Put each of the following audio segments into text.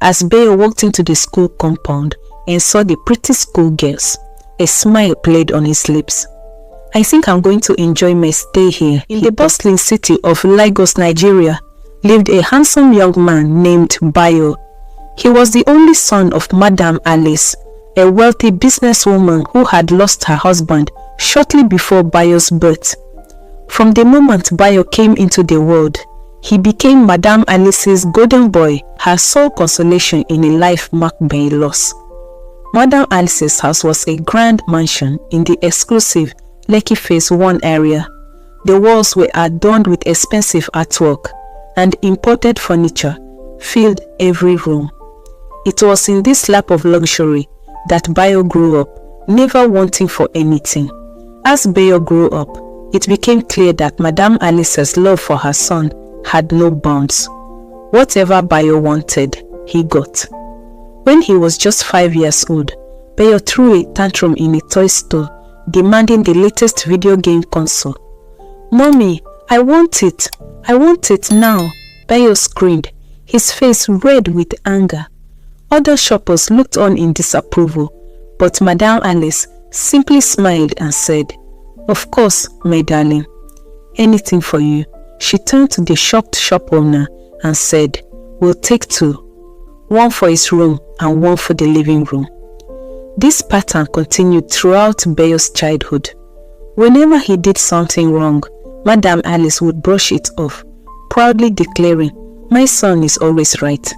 As Bayo walked into the school compound and saw the pretty schoolgirls, a smile played on his lips. I think I'm going to enjoy my stay here. In the bustling city of Lagos, Nigeria, lived a handsome young man named Bayo. He was the only son of Madam Alice, a wealthy businesswoman who had lost her husband shortly before Bayo's birth. From the moment Bayo came into the world, he became Madam Alice's golden boy, her sole consolation in a life marked by loss. Madam Alice's house was a grand mansion in the exclusive Lekki Phase 1 area. The walls were adorned with expensive artwork, and imported furniture filled every room. It was in this lap of luxury that Bayo grew up, never wanting for anything. As Bayo grew up, it became clear that Madam Alice's love for her son had no bounds. Whatever Bayo wanted, he got. When he was just 5 years old, Bayo threw a tantrum in a toy store, demanding the latest video game console. "Mommy, I want it! I want it now!" Bayo screamed, his face red with anger. Other shoppers looked on in disapproval, but Madam Alice simply smiled and said, "Of course, my darling. Anything for you." She turned to the shocked shop owner and said, "We'll take 2, one for his room and one for the living room." This pattern continued throughout Bayo's childhood. Whenever he did something wrong, Madam Alice would brush it off, proudly declaring, "My son is always right."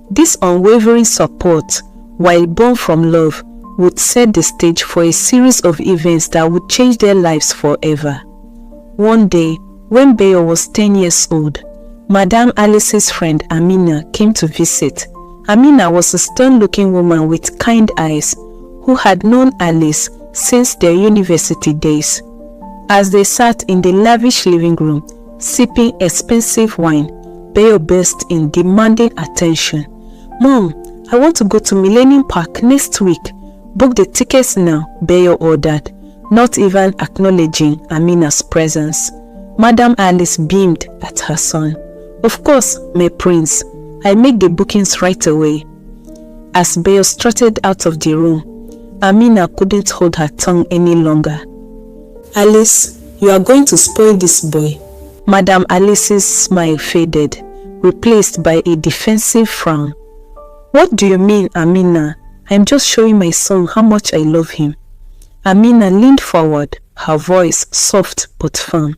This unwavering support, while born from love, would set the stage for a series of events that would change their lives forever. One day, when Bayo was 10 years old, Madam Alice's friend Amina came to visit. Amina was a stern-looking woman with kind eyes who had known Alice since their university days. As they sat in the lavish living room, sipping expensive wine, Bayo burst in, demanding attention. "Mom, I want to go to Millennium Park next week. Book the tickets now," Bayo ordered, not even acknowledging Amina's presence. Madam Alice beamed at her son. "Of course, my prince. I'll make the bookings right away." As Bayo strutted out of the room, Amina couldn't hold her tongue any longer. "Alice, you are going to spoil this boy." Madam Alice's smile faded, replaced by a defensive frown. "What do you mean, Amina? I'm just showing my son how much I love him." Amina leaned forward, her voice soft but firm.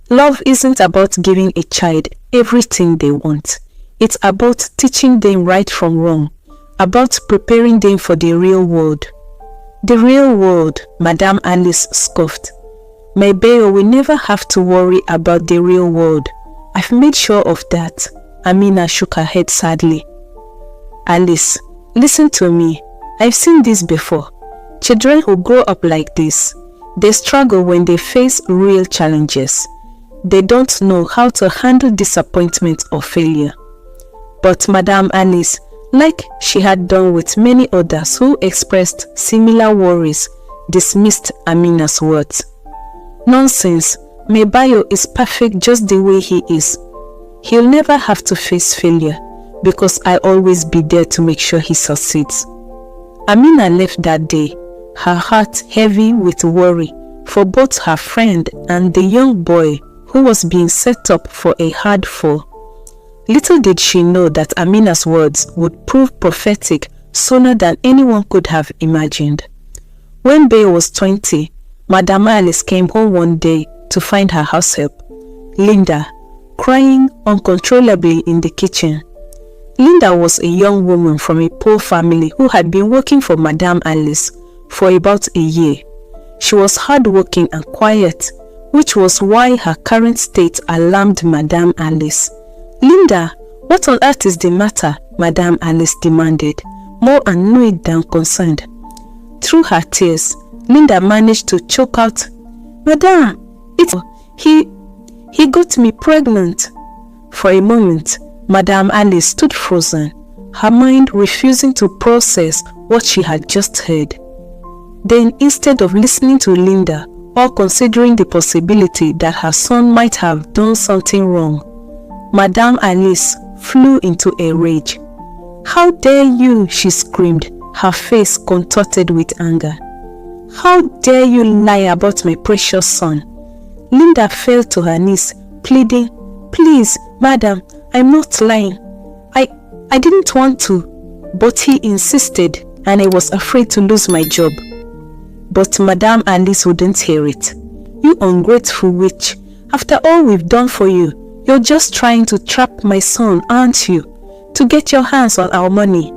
"Love isn't about giving a child everything they want. It's about teaching them right from wrong, about preparing them for the real world." "The real world," Madam Alice scoffed. "My Bayo will never have to worry about the real world. I've made sure of that." Amina shook her head sadly. "Alice, listen to me. I've seen this before. Children who grow up like this, they struggle when they face real challenges. They don't know how to handle disappointment or failure." But Madam Alice, like she had done with many others who expressed similar worries, dismissed Amina's words. "Nonsense. My Bayo is perfect just the way he is. He'll never have to face failure, because I'll always be there to make sure he succeeds." Amina left that day, her heart heavy with worry for both her friend and the young boy who was being set up for a hard fall. Little did she know that Amina's words would prove prophetic sooner than anyone could have imagined. When Bayo was 20, Madam Alice came home one day to find her househelp, Linda, crying uncontrollably in the kitchen. Linda was a young woman from a poor family who had been working for Madam Alice for about a year. She was hardworking and quiet, which was why her current state alarmed Madam Alice. "Linda, what on earth is the matter?" Madam Alice demanded, more annoyed than concerned. Through her tears, Linda managed to choke out, "Madam, he got me pregnant." For a moment, Madam Alice stood frozen, her mind refusing to process what she had just heard. Then, instead of listening to Linda or considering the possibility that her son might have done something wrong, Madam Alice flew into a rage. "How dare you?" she screamed, her face contorted with anger. "How dare you lie about my precious son?" Linda fell to her knees, pleading, "Please, madam, I'm not lying. I didn't want to." But he insisted, and I was afraid to lose my job. But Madame Alice wouldn't hear it. "You ungrateful witch. After all we've done for you, you're just trying to trap my son, aren't you? To get your hands on our money."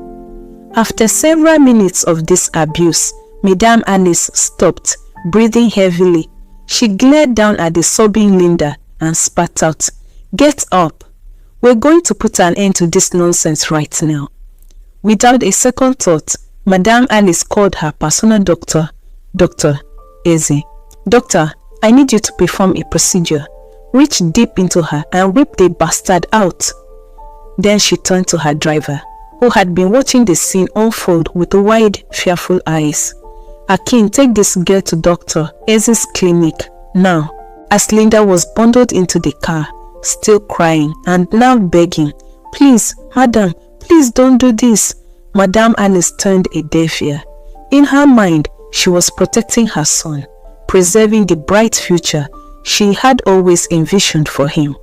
After several minutes of this abuse, Madame Alice stopped, breathing heavily. She glared down at the sobbing Linda and spat out, "Get up. We're going to put an end to this nonsense right now." Without a second thought, Madame Alice called her personal doctor, Dr. Eze. "Doctor, I need you to perform a procedure." Reached deep into her and ripped the bastard out. Then she turned to her driver, who had been watching the scene unfold with wide, fearful eyes. "Akin, take this girl to Dr. Eze's clinic now." As Linda was bundled into the car, still crying and now begging, "Please, madam, please don't do this." Madame Alice turned a deaf ear. In her mind, she was protecting her son, preserving the bright future she had always envisioned for him.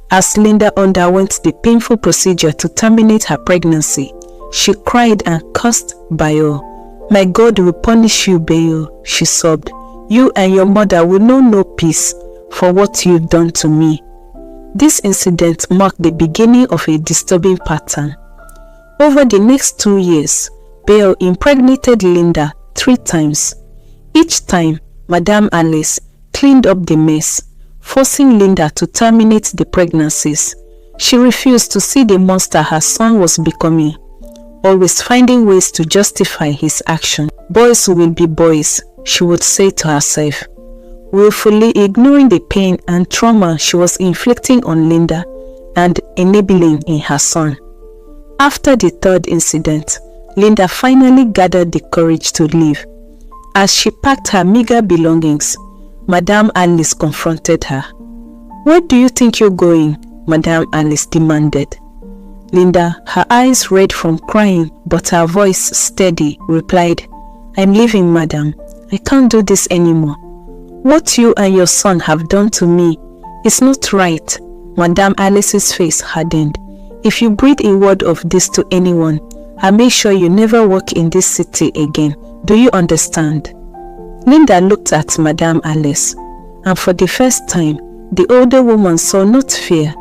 As Linda underwent the painful procedure to terminate her pregnancy, she cried and cursed Bayo. "My God will punish you, Bayo," she sobbed. "You and your mother will know no peace for what you've done to me." This incident marked the beginning of a disturbing pattern. Over the next 2 years, Bayo impregnated Linda 3 times. Each time, Madame Alice cleaned up the mess, forcing Linda to terminate the pregnancies. She refused to see the monster her son was becoming, always finding ways to justify his action. "Boys will be boys," she would say to herself, willfully ignoring the pain and trauma she was inflicting on Linda and enabling in her son. After the 3rd incident, Linda finally gathered the courage to leave. As she packed her meager belongings, Madame Alice confronted her. "Where do you think you're going?" Madame Alice demanded. Linda, her eyes red from crying but her voice steady, replied, "I'm leaving, madam. I can't do this anymore. What you and your son have done to me is not right." Madame Alice's face hardened. "If you breathe a word of this to anyone, I'll make sure you never walk in this city again. Do you understand?" Linda looked at Madame Alice, and for the first time, the older woman saw not fear,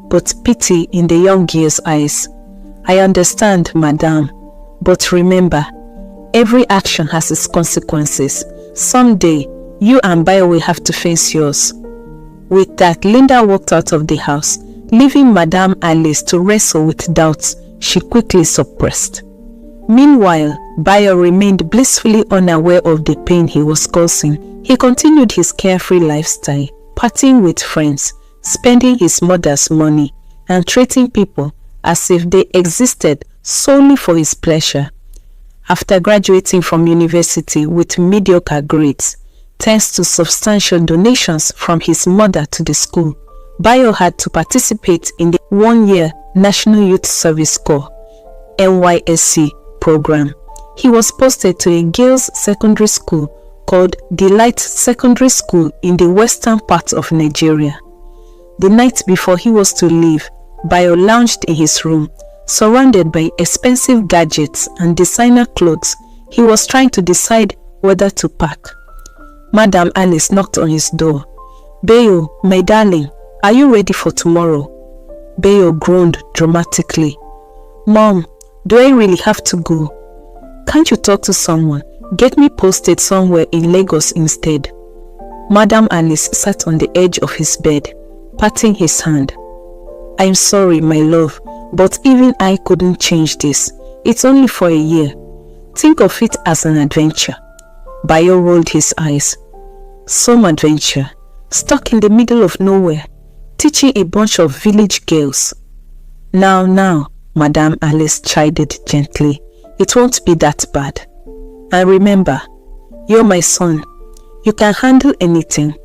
but pity in the young girl's eyes. "I understand, madame, but remember, every action has its consequences. Someday, you and Bayo will have to face yours." With that, Linda walked out of the house, leaving Madame Alice to wrestle with doubts she quickly suppressed. Meanwhile, Bayo remained blissfully unaware of the pain he was causing. He continued his carefree lifestyle, partying with friends, spending his mother's money, and treating people as if they existed solely for his pleasure. After graduating from university with mediocre grades, thanks to substantial donations from his mother to the school, Bayo had to participate in the 1-year National Youth Service Corps (NYSC) program. He was posted to a girls' secondary school called Delight Secondary School in the western part of Nigeria. The night before he was to leave, Bayo lounged in his room, surrounded by expensive gadgets and designer clothes. He was trying to decide whether to pack. Madame Alice knocked on his door. "Bayo, my darling, are you ready for tomorrow?" Bayo groaned dramatically. "Mom, do I really have to go? Can't you talk to someone? Get me posted somewhere in Lagos instead." Madame Alice sat on the edge of his bed, patting his hand. "I'm sorry, my love, but even I couldn't change this. It's only for a year. Think of it as an adventure." Bayo rolled his eyes. "Some adventure? Stuck in the middle of nowhere, teaching a bunch of village girls." Now, Madame Alice chided gently. "It won't be that bad. And remember, you're my son. You can handle anything."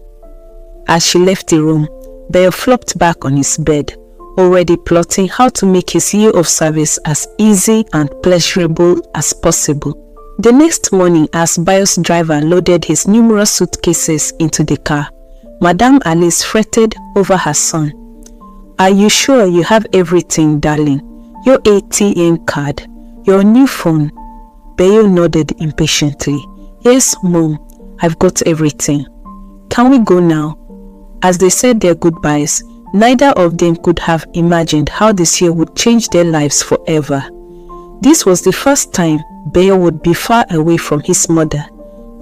As she left the room, Bayo flopped back on his bed, already plotting how to make his year of service as easy and pleasurable as possible. The next morning, as Bayo's driver loaded his numerous suitcases into the car, Madame Alice fretted over her son. "Are you sure you have everything, darling? Your ATM card, your new phone?" Bayo nodded impatiently. "Yes, Mom, I've got everything. Can we go now?" As they said their goodbyes, neither of them could have imagined how this year would change their lives forever. This was the first time Bayo would be far away from his mother,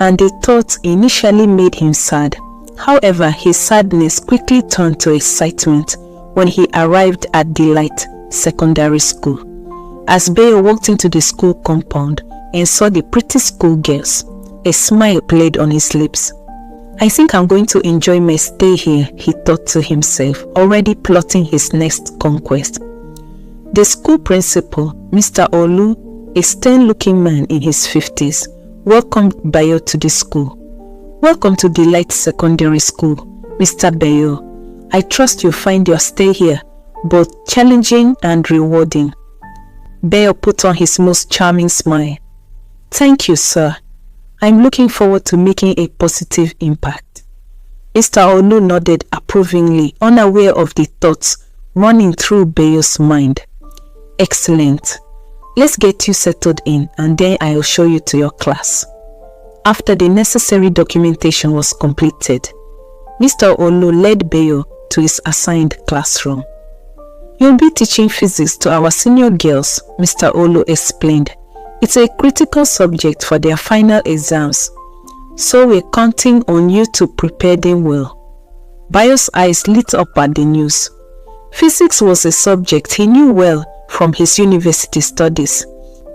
and the thought initially made him sad. However, his sadness quickly turned to excitement when he arrived at Delight Secondary School. As Bayo walked into the school compound and saw the pretty schoolgirls, a smile played on his lips. "I think I'm going to enjoy my stay here," he thought to himself, already plotting his next conquest. The school principal, Mr. Olu, a stern-looking man in his 50s, welcomed Bayo to the school. "Welcome to Delight Secondary School, Mr. Bayo. I trust you find your stay here both challenging and rewarding." Bayo put on his most charming smile. "Thank you, sir. I'm looking forward to making a positive impact." Mr. Olu nodded approvingly, unaware of the thoughts running through Bayo's mind. "Excellent. Let's get you settled in and then I'll show you to your class." After the necessary documentation was completed, Mr. Olu led Bayo to his assigned classroom. "You'll be teaching physics to our senior girls," Mr. Olu explained. "It's a critical subject for their final exams, so we're counting on you to prepare them well." Bayo's eyes lit up at the news. Physics was a subject he knew well from his university studies,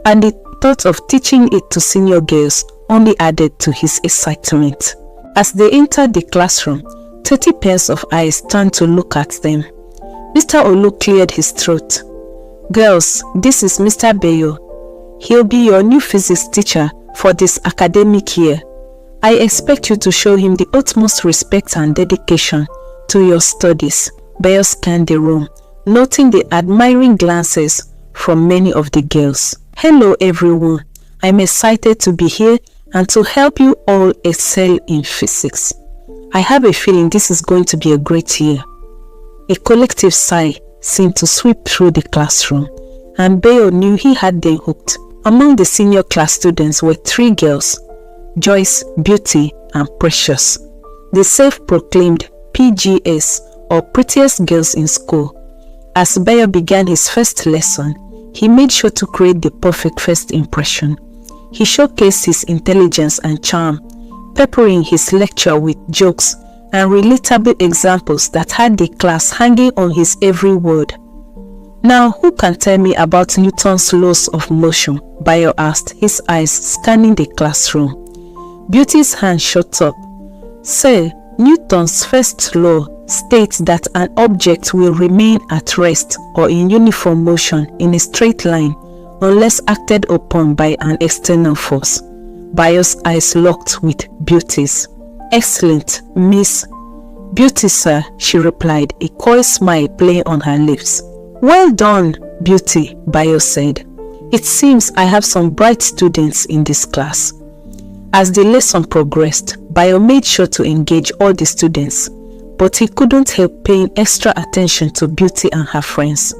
and the thought of teaching it to senior girls only added to his excitement. As they entered the classroom, 30 pairs of eyes turned to look at them. Mr. Olu cleared his throat. "Girls, this is Mr. Bayo. He'll be your new physics teacher for this academic year. I expect you to show him the utmost respect and dedication to your studies." Bayo scanned the room, noting the admiring glances from many of the girls. "Hello everyone. I'm excited to be here and to help you all excel in physics. I have a feeling this is going to be a great year." A collective sigh seemed to sweep through the classroom, and Bayo knew he had them hooked. Among the senior class students were 3 girls, Joyce, Beauty, and Precious, the self-proclaimed PGS, or prettiest girls in school. As Bayo began his first lesson, he made sure to create the perfect first impression. He showcased his intelligence and charm, peppering his lecture with jokes and relatable examples that had the class hanging on his every word. "Now, who can tell me about Newton's laws of motion?" Bayo asked, his eyes scanning the classroom. Beauty's hand shot up. "Sir, Newton's first law states that an object will remain at rest or in uniform motion in a straight line unless acted upon by an external force." Bayo's eyes locked with Beauty's. "Excellent, Miss." "Beauty, sir," she replied, a coy smile playing on her lips. "Well done, Beauty," Bayo said. "It seems I have some bright students in this class." As the lesson progressed, Bayo made sure to engage all the students, but he couldn't help paying extra attention to Beauty and her friends.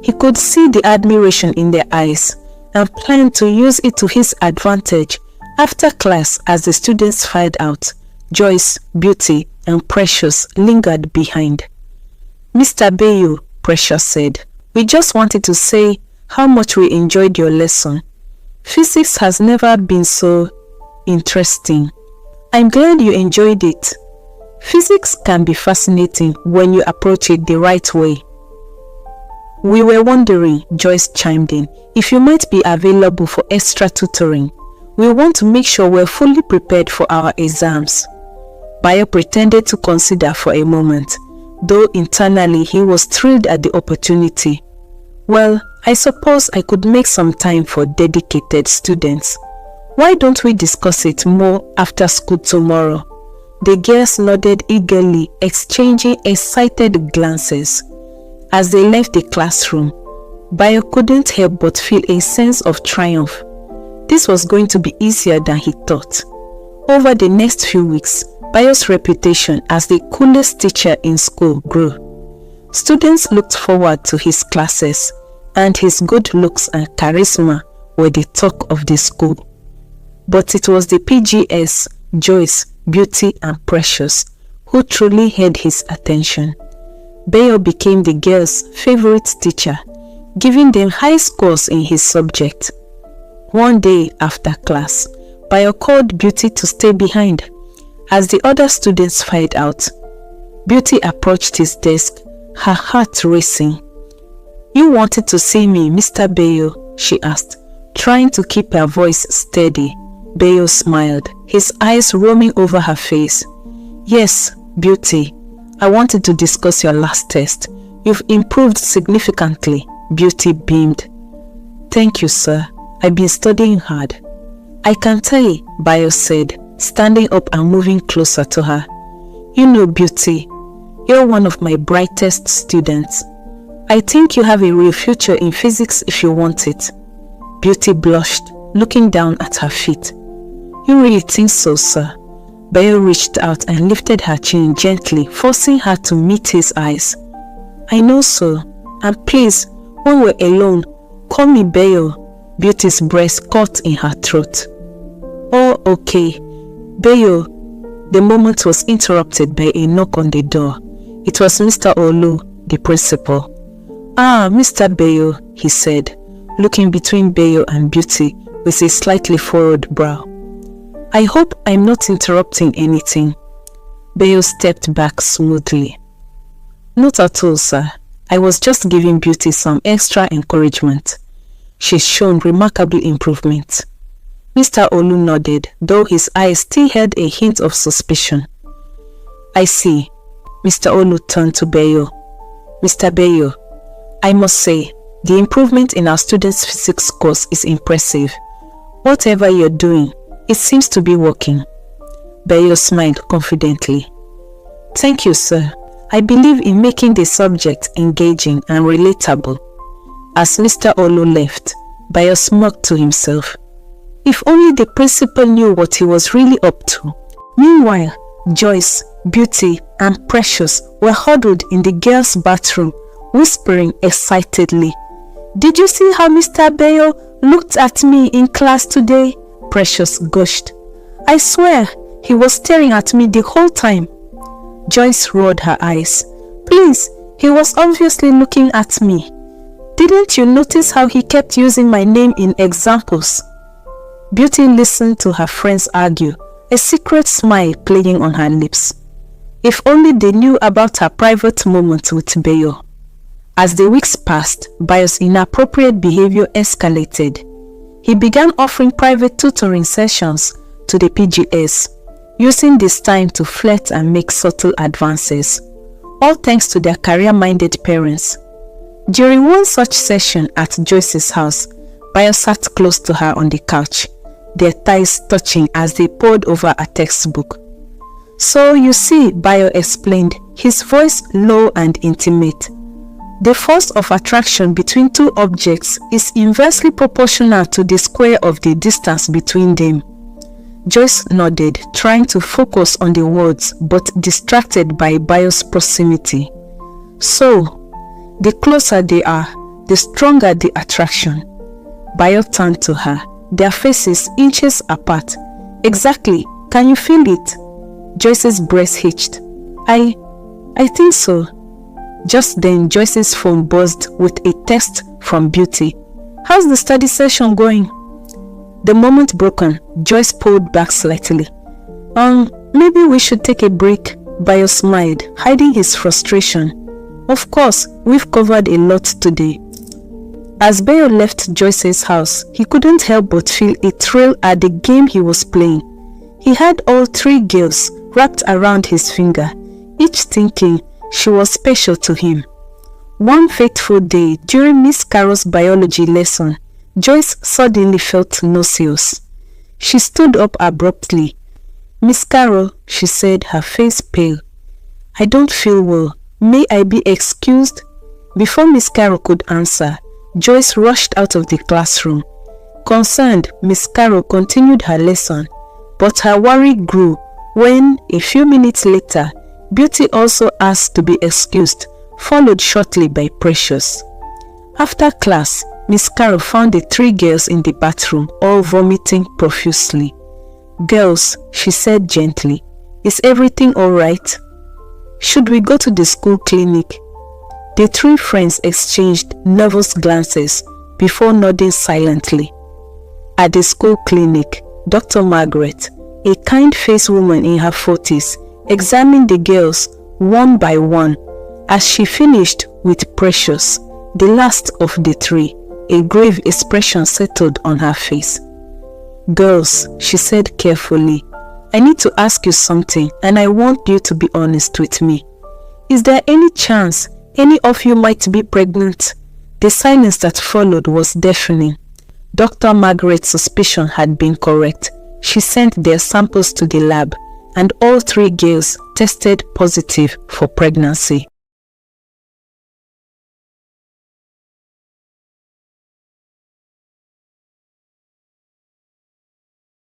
He could see the admiration in their eyes and planned to use it to his advantage. After class, as the students filed out, Joyce, Beauty, and Precious lingered behind. "Mr. Bayo," Precious said, "we just wanted to say how much we enjoyed your lesson. Physics has never been so interesting." "I'm glad you enjoyed it. Physics can be fascinating when you approach it the right way." "We were wondering," Joyce chimed in, "if you might be available for extra tutoring. We want to make sure we're fully prepared for our exams." Bayo pretended to consider for a moment, though internally he was thrilled at the opportunity. "Well, I suppose I could make some time for dedicated students. Why don't we discuss it more after school tomorrow?" The girls nodded eagerly, exchanging excited glances. As they left the classroom, Bayo couldn't help but feel a sense of triumph. This was going to be easier than he thought. Over the next few weeks, Bayo's reputation as the coolest teacher in school grew. Students looked forward to his classes, and his good looks and charisma were the talk of the school. But it was the PGS, Joyce, Beauty, and Precious who truly had his attention. Bayo became the girls' favorite teacher, giving them high scores in his subject. One day after class, Bayo called Beauty to stay behind. As the other students filed out, Beauty approached his desk, her heart racing. "You wanted to see me, Mr. Bayo?" she asked, trying to keep her voice steady. Bayo smiled, his eyes roaming over her face. "Yes, Beauty. I wanted to discuss your last test. You've improved significantly." Beauty beamed. "Thank you, sir. I've been studying hard." "I can tell," Bayo said, standing up and moving closer to her. "You know, Beauty, you're one of my brightest students. I think you have a real future in physics if you want it." Beauty blushed, looking down at her feet. "You really think so, sir?" Bayo reached out and lifted her chin gently, forcing her to meet his eyes. "I know so. And please, when we're alone, call me Bayo." Beauty's breast caught in her throat. "Oh, okay. Bayo." The moment was interrupted by a knock on the door. It was Mr. Olu, the principal. "Ah, Mr. Bayo," he said, looking between Bayo and Beauty with a slightly furrowed brow. "I hope I'm not interrupting anything." Bayo stepped back smoothly. "Not at all, sir. I was just giving Beauty some extra encouragement. She's shown remarkable improvement." Mr. Olu nodded, though his eyes still held a hint of suspicion. "I see." Mr. Olu turned to Bayo. "Mr. Bayo, I must say, the improvement in our students' physics course is impressive. Whatever you're doing, it seems to be working." Bayo smiled confidently. "Thank you, sir. I believe in making the subject engaging and relatable." As Mr. Olu left, Bayo smirked to himself. If only the principal knew what he was really up to. Meanwhile, Joyce, Beauty, and Precious were huddled in the girls' bathroom, whispering excitedly. "Did you see how Mr. Bayo looked at me in class today?" Precious gushed. "I swear, he was staring at me the whole time." Joyce rolled her eyes. "Please, he was obviously looking at me. Didn't you notice how he kept using my name in examples?" Beauty listened to her friends argue, a secret smile playing on her lips. If only they knew about her private moment with Bayo. As the weeks passed, Bayo's inappropriate behavior escalated. He began offering private tutoring sessions to the PGS, using this time to flirt and make subtle advances, all thanks to their career-minded parents. During one such session at Joyce's house, Bayo sat close to her on the couch, their thighs touching as they pored over a textbook. "So you see," Bayo explained, his voice low and intimate, "the force of attraction between two objects is inversely proportional to the square of the distance between them." Joyce nodded, trying to focus on the words, but distracted by Bayo's proximity. "So, the closer they are, the stronger the attraction." Bayo turned to her, their faces inches apart. "Exactly. Can you feel it?" Joyce's breast hitched. I think so." Just then, Joyce's phone buzzed with a text from Beauty. "How's the study session going?" The moment broken, Joyce pulled back slightly. Maybe we should take a break." Bayo smiled, hiding his frustration. "Of course, we've covered a lot today." As Bayo left Joyce's house, he couldn't help but feel a thrill at the game he was playing. He had all three girls wrapped around his finger, each thinking she was special to him. One fateful day, during Miss Carroll's biology lesson, Joyce suddenly felt nauseous. She stood up abruptly. "Miss Carroll," she said, her face pale, "I don't feel well. May I be excused?" Before Miss Carol could answer, Joyce rushed out of the classroom. Concerned, Miss Carol continued her lesson, but her worry grew when, a few minutes later, Beauty also asked to be excused, followed shortly by Precious. After class, Miss Carol found the 3 girls in the bathroom, all vomiting profusely. "Girls," she said gently, "is everything all right? Should we go to the school clinic?" The 3 friends exchanged nervous glances before nodding silently. At the school clinic, Dr. Margaret, a kind-faced woman in her 40s, examined the girls one by one. As she finished with Precious, the last of the 3, a grave expression settled on her face. "Girls," she said carefully, "I need to ask you something, and I want you to be honest with me. Is there any chance any of you might be pregnant?" The silence that followed was deafening. Dr. Margaret's suspicion had been correct. She sent their samples to the lab, and all 3 girls tested positive for pregnancy.